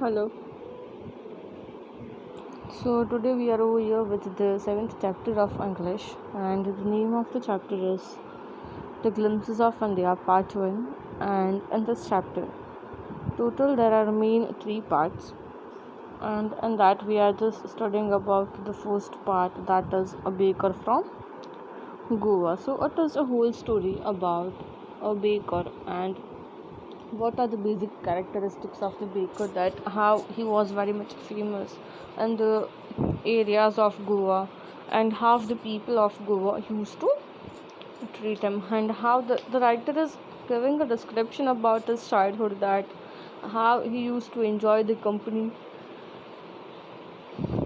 Hello. So today we are over here with the seventh chapter of English, and the name of the chapter is The Glimpses of India, Part 1. And in this chapter, total there are main three parts, and in that we are just studying about the first part, that is a baker from Goa. So it is a whole story about a baker and what are the basic characteristics of the baker, that how he was very much famous in the areas of Goa, and how the people of Goa used to treat him, and how the writer is giving a description about his childhood, that how he used to enjoy the company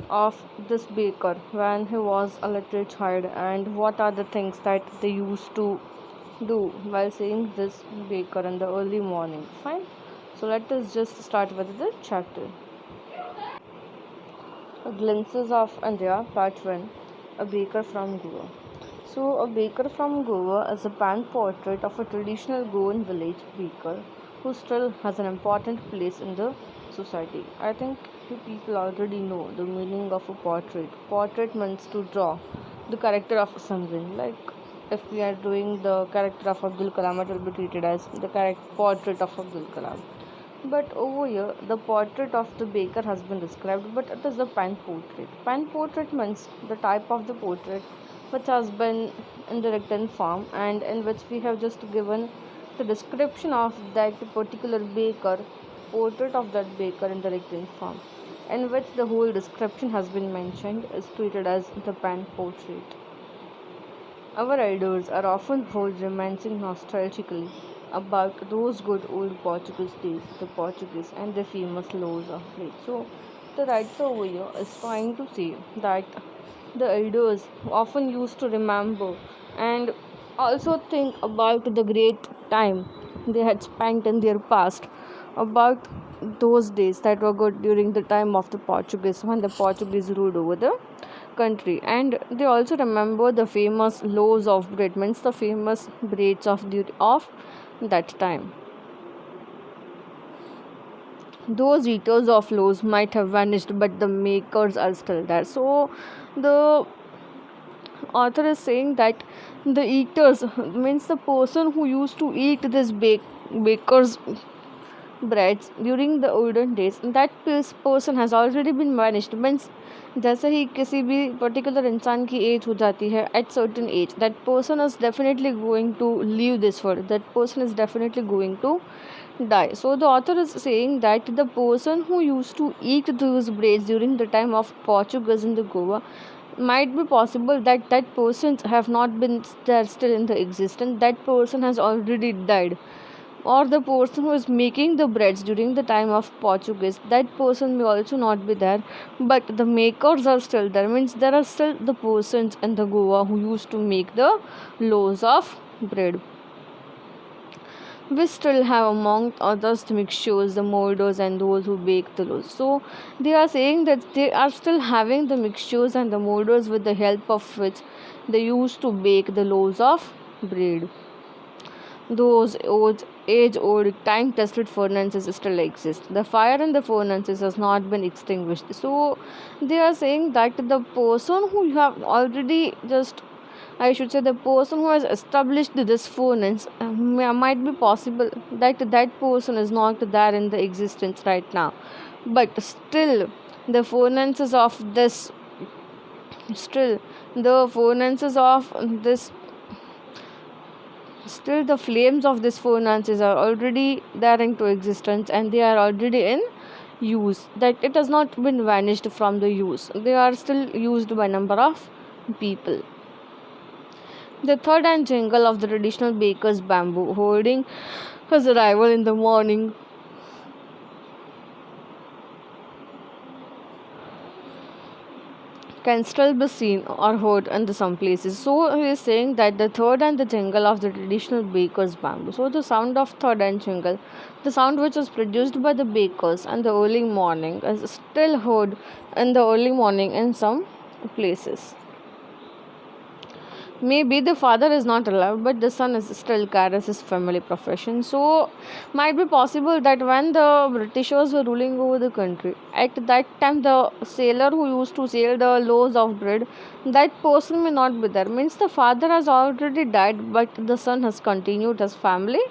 of this baker when he was a little child, and what are the things that they used to do while seeing this baker in the early morning. Fine. So let us just start with the chapter. Glimpses of India, Part 1. A baker from Goa. So, a baker from Goa is a pan portrait of a traditional Goan village baker who still has an important place in the society. I think you people already know the meaning of a portrait. Portrait means to draw the character of someone. Like if we are doing the character of Abdul Kalam, it will be treated as the portrait of Abdul Kalam. But over here, the portrait of the baker has been described, but it is a pen portrait. Pen portrait means the type of the portrait which has been in the written form, and in which we have just given the description of that particular baker, portrait of that baker in the written form, in which the whole description has been mentioned, is treated as the pen portrait. Our elders are often heard reminiscing nostalgically about those good old Portuguese days, the Portuguese and their famous laws of trade. So, the writer over here is trying to say that the elders often used to remember and also think about the great time they had spent in their past, about those days that were good during the time of the Portuguese, when the Portuguese ruled over the country. And they also remember the famous laws of bread, means the famous braids of that time. Those eaters of laws might have vanished, but the makers are still there. So the author is saying that the eaters, means the person who used to eat this baker's breads during the olden days, that person has already been vanished. Means जैसे ही किसी भी particular इंसान की as हो जाती है at certain age, that person is definitely going to leave this world, that person is definitely going to die. So the author is saying that the person who used to eat those breads during the time of Portuguese in the Goa, might be possible that that persons have not been there still in the existence, that person has already died, or the person who is making the breads during the time of Portuguese, that person may also not be there, but the makers are still there. Means there are still the persons in the Goa who used to make the loaves of bread. We still have among others the mixtures, the molders, and those who bake the loaves. So they are saying that they are still having the mixtures and the molders, with the help of which they used to bake the loaves of bread. Those old, age-old, time-tested furnaces still exist. The fire in the furnaces has not been extinguished. So they are saying that the person who have already just, I should say, the person who has established this furnace, might be possible that that person is not there in the existence right now, but still the furnaces of this, still the furnaces of this, still the flames of these furnaces are already there into existence, and they are already in use, that it has not been vanished from the use, they are still used by number of people. The third and jingle of the traditional baker's bamboo holding his arrival in the morning can still be seen or heard in some places. So he is saying that the third and the jingle of the traditional baker's bamboo. So the sound of third and jingle, the sound which was produced by the bakers in the early morning, is still heard in the early morning in some places. Maybe the father is not alive, but the son is still carries his family profession. So, might be possible that when the Britishers were ruling over the country, at that time the sailor who used to sail the loaves of bread, that person may not be there. Means the father has already died, but the son has continued his family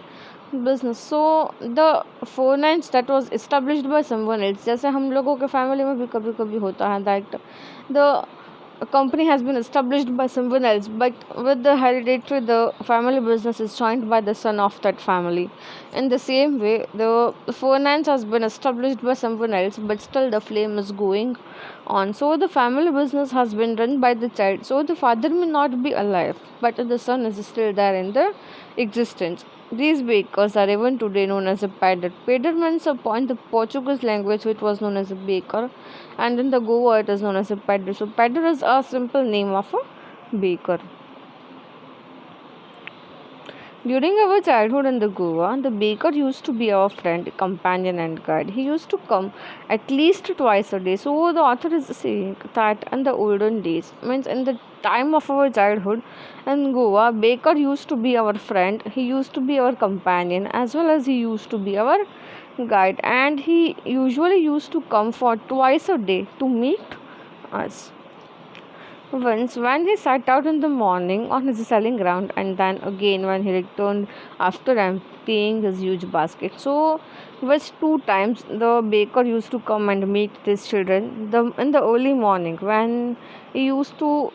business. So the finance that was established by someone else, जैसे हम लोगों के family में भी कभी कभी होता है that the a company has been established by someone else, but with the hereditary, the family business is joined by the son of that family. In the same way, the finance has been established by someone else, but still the flame is going on. So the family business has been run by the child. So the father may not be alive, but the son is still there in the existence. These bakers are even today known as a pader. Pader means in the Portuguese language, which was known as a baker, and in the Goa, it is known as a pader. So, pader is a simple name of a baker. During our childhood in the Goa, the baker used to be our friend, companion, and guide. He used to come at least twice a day. So the author is saying that in the olden days, means in the time of our childhood in Goa, baker used to be our friend. He used to be our companion as well as he used to be our guide, and he usually used to come for twice a day to meet us. Once, when he sat out in the morning on his selling ground, and then again when he returned after emptying his huge basket. So, which two times the baker used to come and meet these children. In the early morning when he used to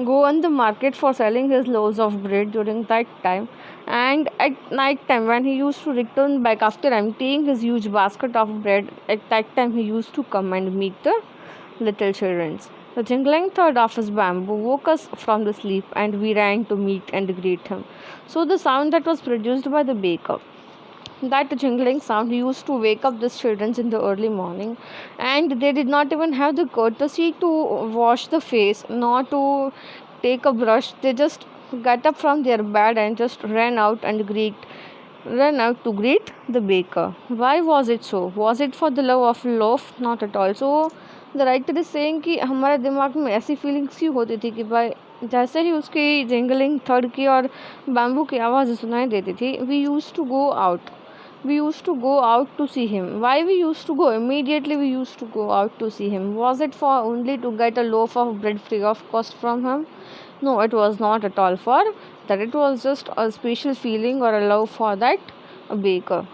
go on the market for selling his loaves of bread during that time, and at night time when he used to return back after emptying his huge basket of bread, at that time he used to come and meet the little children. The jingling thud of his bamboo woke us from the sleep, and we ran to meet and greet him. So the sound that was produced by the baker, that jingling sound used to wake up the children in the early morning, and they did not even have the courtesy to wash the face, nor to take a brush. They just got up from their bed and just ran out to greet the baker. Why was it so? Was it for the love of loaf? Not at all. So the writer is saying कि हमारे दिमाग में ऐसी feelings ही होती थी कि भाई जैसे ही उसकी जिंगलिंग थर्ड की और बैम्बू की आवाज़ सुनाई देती थी, we used to go out to see him. Why we used to go? Immediately we used to go out to see him. Was it for only to get a loaf of bread free of cost from him? No, it was not at all for that. It was just a special feeling or a love for that baker.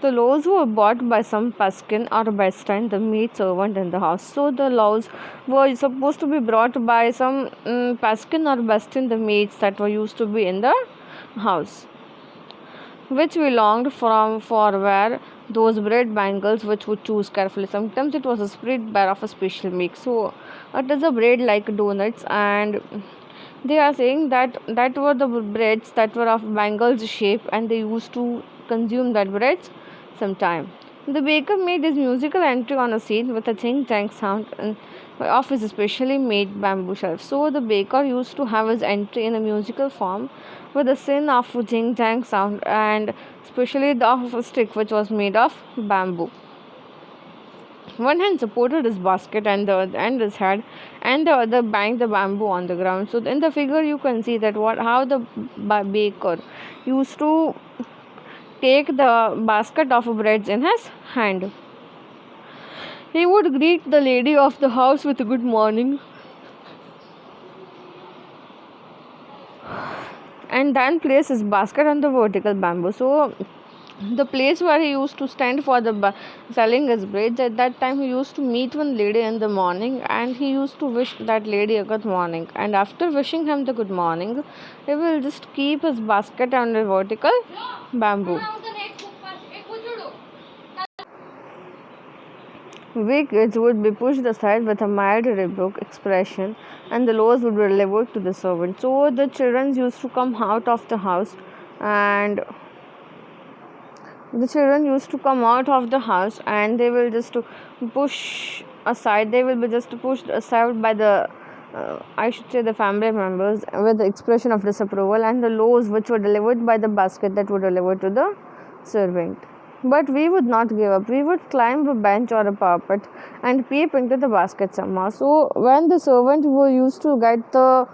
The loaves were bought by some Paskin or Bestin, the maid servant in the house. So the loaves were supposed to be brought by some Paskin or Bestin, the maids that were used to be in the house, which belonged from for where those bread bangles which would choose carefully. Sometimes it was a spread bar of a special make. So it is a bread like donuts, and they are saying that that were the breads that were of bangles shape, and they used to consume that breads sometime. The baker made his musical entry on a scene with a ching chang sound of his specially made bamboo shelf. So the baker used to have his entry in a musical form with a sin of ching chang sound, and especially the of a stick which was made of bamboo. One hand supported his basket and his head, and the other banged the bamboo on the ground. So in the figure you can see that how the baker used to take the basket of breads in his hand. He would greet the lady of the house with a good morning, and then place his basket on the vertical bamboo. So the place where he used to stand for the selling his bread, at that time he used to meet one lady in the morning, and he used to wish that lady a good morning, and after wishing him the good morning, he will just keep his basket on the vertical bamboo. Weak kids would be pushed aside with a mild rebuke expression, and the loaves would be delivered to the servant. So the children used to come out of the house, and the children used to come out of the house, and they will just to push aside. They will be just pushed aside by the I should say the family members with the expression of disapproval, and the loaves which were delivered by the basket that were delivered to the servant. But we would not give up. We would climb a bench or a parapet and peep into the basket somehow. So when the servant who used to get the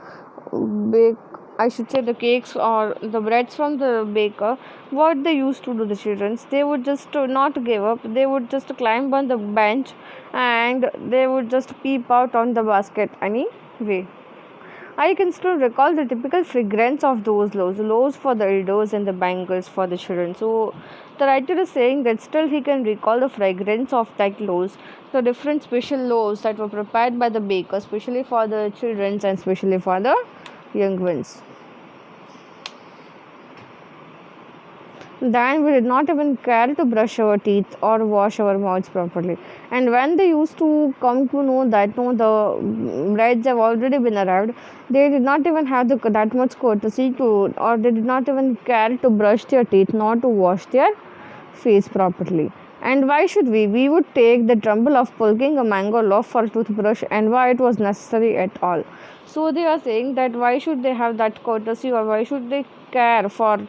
bake, I should say the cakes or the breads from the baker, what they used to do, the children, they would just not give up. They would just climb on the bench and they would just peep out on the basket anyway. I can still recall the typical fragrance of those loaves for the elders and the bangles for the children. So the writer is saying that still he can recall the fragrance of that loaves, the different special loaves that were prepared by the baker, especially for the children and especially for the young ones. Then we did not even care to brush our teeth or wash our mouths properly. And when they used to come to know that no, the breads have already been arrived, they did not even have that much courtesy to, or they did not even care to brush their teeth, nor to wash their face properly. And why should we? We would take the trouble of pulling a mango loaf for a toothbrush, and why it was necessary at all. So they are saying that why should they have that courtesy, or why should they care for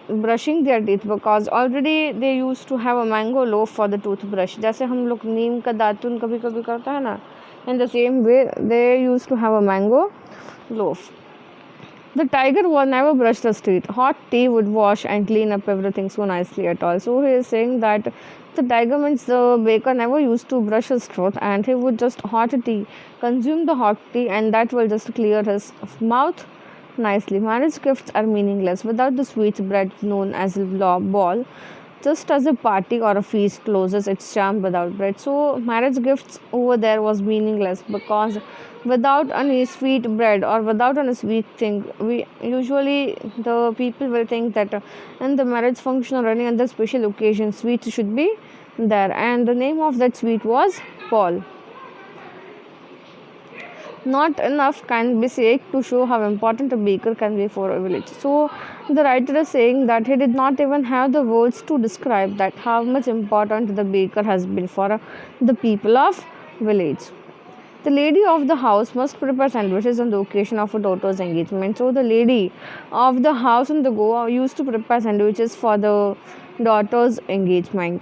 brushing their teeth because already they use to have a mango leaf for the toothbrush जैसे हम लोग नीम का दातुन कभी कभी करता है ना in the same way they use to have a mango leaf. The tiger was never brushed his teeth. Hot tea would wash and clean up everything so nicely at all. So he is saying that the tiger means the baker never used to brush his throat and he would just hot tea, consume the hot tea and that will just clear his mouth nicely. Marriage gifts are meaningless without the sweet bread known as a ball, just as a party or a feast loses its charm without bread. So, marriage gifts over there was meaningless because without any sweet bread or without any sweet thing, we usually the people will think that in the marriage function or any other special occasion, sweets should be there, and the name of that sweet was Paul. Not enough can be said to show how important a baker can be for a village. So the writer is saying that he did not even have the words to describe that how much important the baker has been for the people of village. The lady of the house must prepare sandwiches on the occasion of a daughter's engagement. So the lady of the house in the Goa used to prepare sandwiches for the daughter's engagement.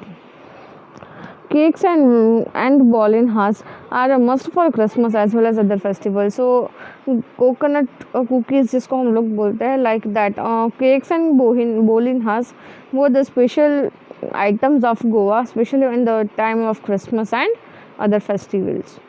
Cakes and ballinhas are a must for Christmas as well as other festivals. So coconut cookies जिसको हम लोग बोलते हैं like that. Cakes and ballinhas were the special items of Goa, especially in the time of Christmas and other festivals.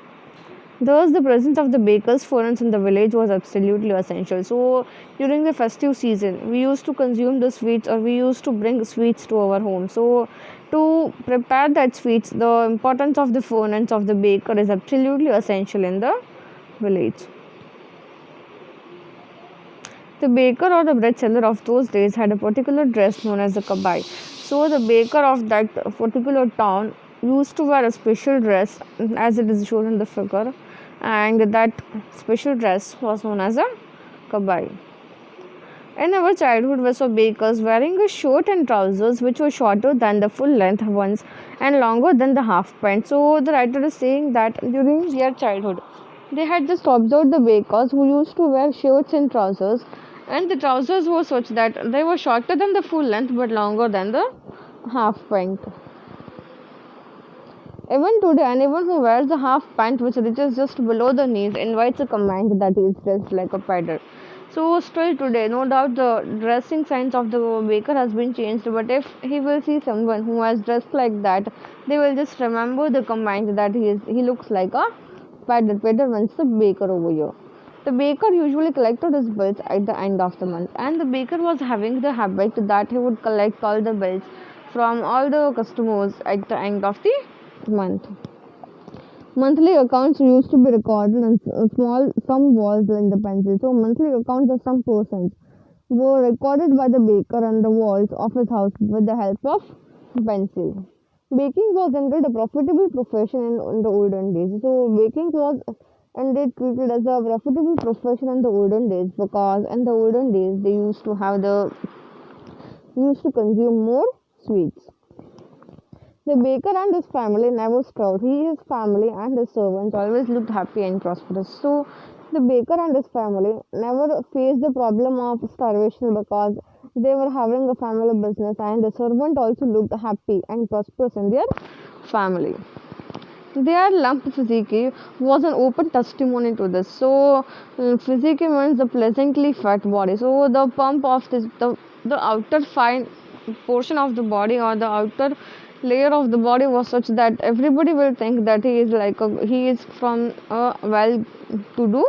Thus, the presence of the bakers' furnace in the village was absolutely essential. So, during the festive season, we used to consume the sweets or we used to bring sweets to our home. So, to prepare that sweets, the importance of the furnace of the baker is absolutely essential in the village. The baker or the bread seller of those days had a particular dress known as the kabai. So, the baker of that particular town used to wear a special dress as it is shown in the figure, and that special dress was known as a kabai. In our childhood, we saw bakers wearing a shirt and trousers which were shorter than the full length ones and longer than the half pant. So, the writer is saying that during their childhood, they had just observed the bakers who used to wear shirts and trousers, and the trousers were such that they were shorter than the full length but longer than the half pant. Even today, anyone who wears a half pant which reaches just below the knees invites a comment that he is dressed like a pedder. So, still today, no doubt the dressing sense of the baker has been changed, but if he will see someone who has dressed like that, they will just remember the comment that he looks like a pedder. Pedder means the baker over here. The baker usually collected his bills at the end of the month, and the baker was having the habit that he would collect all the bills from all the customers at the end of the month. Monthly accounts used to be recorded on small some walls in the pencil. So monthly accounts of some persons were recorded by the baker on the walls of his house with the help of pencil. Baking was indeed a profitable profession in the olden days. So baking was indeed treated as a profitable profession in the olden days because in the olden days they used to consume more sweets. The baker and his family never starved. He, his family, and his servants always looked happy and prosperous. So, the baker and his family never faced the problem of starvation because They were having a family business, and the servant also looked happy and prosperous in their family. Their lump physique was an open testimony to this. So, physique means the pleasantly fat body. So, the pump of the outer fine portion of the body or the outer layer of the body was such that everybody will think that he is from a well-to-do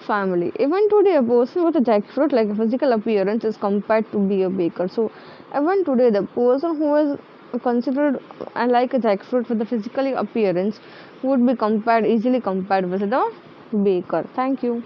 family. Even today, a person with a jackfruit like a physical appearance is compared to be a baker. So, even today, the person who is considered like a jackfruit with the physical appearance would be compared easily compared with the baker. Thank you.